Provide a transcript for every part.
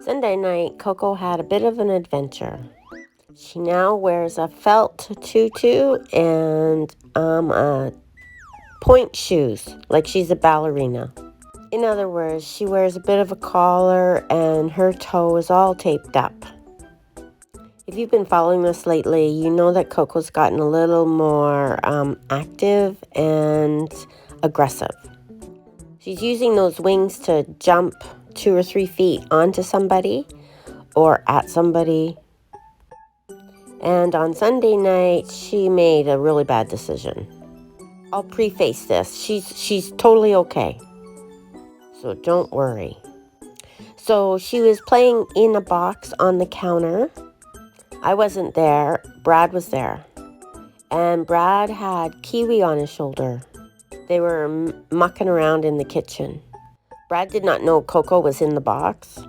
Sunday night, Coco had a bit of an adventure. She now wears a felt tutu and a pointe shoes, like she's a ballerina. In other words, she wears a bit of a collar and her toe is all taped up. If you've been following this lately, you know that Coco's gotten a little more active and aggressive. She's using those wings to jump 2 or 3 feet onto somebody or at somebody. And on Sunday night, she made a really bad decision. I'll preface this. She's totally okay. So don't worry. So she was playing in a box on the counter. I wasn't there. Brad was there. And Brad had Kiwi on his shoulder. They were mucking around in the kitchen. Brad did not know Coco was in the box.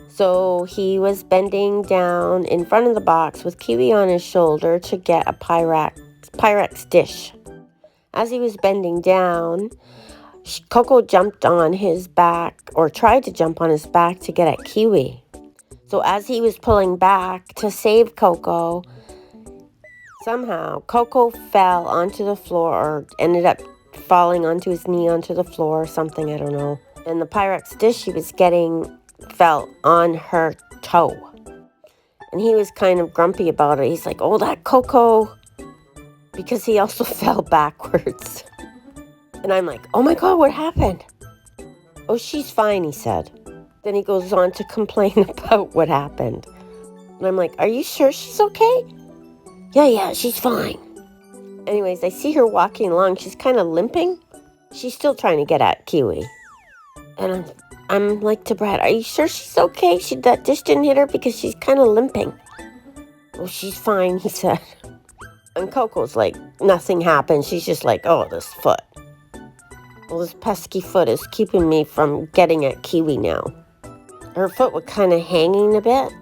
So he was bending down in front of the box with Kiwi on his shoulder to get a Pyrex dish. As he was bending down, Coco jumped on his back, or tried to jump on his back to get at Kiwi. So as he was pulling back to save Coco, somehow Coco fell onto the floor, or ended up falling onto his knee onto the floor or something, I don't know. And the Pyrex dish she was getting fell on her toe. And he was kind of grumpy about it. He's like, oh, that Coco, because he also fell backwards. And I'm like, oh my God, what happened? Oh, she's fine, he said. Then he goes on to complain about what happened. And I'm like, are you sure she's okay? Yeah, she's fine. Anyways, I see her walking along. She's kind of limping. She's still trying to get at Kiwi. And I'm like to Brad, are you sure she's okay? That dish didn't hit her because she's kind of limping. Oh, she's fine, he said. And Coco's like, nothing happened. She's just like, oh, this foot. Well, this pesky foot is keeping me from getting at Kiwi now. Her foot was kind of hanging a bit.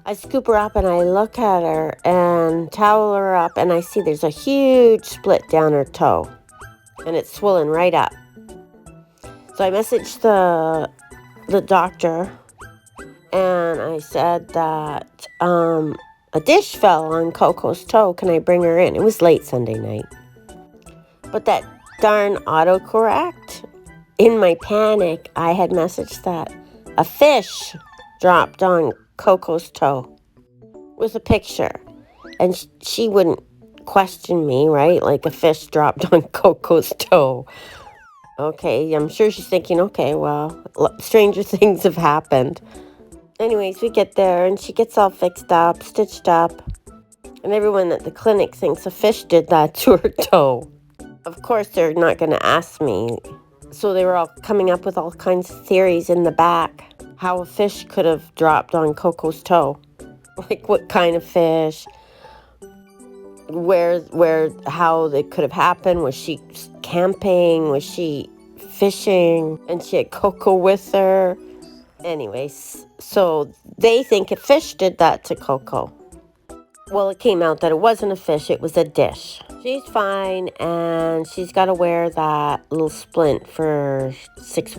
I scoop her up and I look at her and towel her up, and I see there's a huge split down her toe. And it's swollen right up. So I messaged the doctor and I said that a dish fell on Coco's toe. Can I bring her in? It was late Sunday night. But that darn autocorrect, in my panic, I had messaged that a fish dropped on Coco's toe with a picture. And she wouldn't question me, right? Like a fish dropped on Coco's toe. Okay, I'm sure she's thinking, okay, well, stranger things have happened. Anyways, we get there and she gets all fixed up, stitched up. And everyone at the clinic thinks a fish did that to her toe. Of course, they're not going to ask me. So they were all coming up with all kinds of theories in the back. How a fish could have dropped on Coco's toe. Like what kind of fish? How it could have happened. Was she camping? Was she fishing? And she had Coco with her. Anyways, so they think a fish did that to Coco. Well, it came out that it wasn't a fish, it was a dish. She's fine, and she's got to wear that little splint for 6 weeks.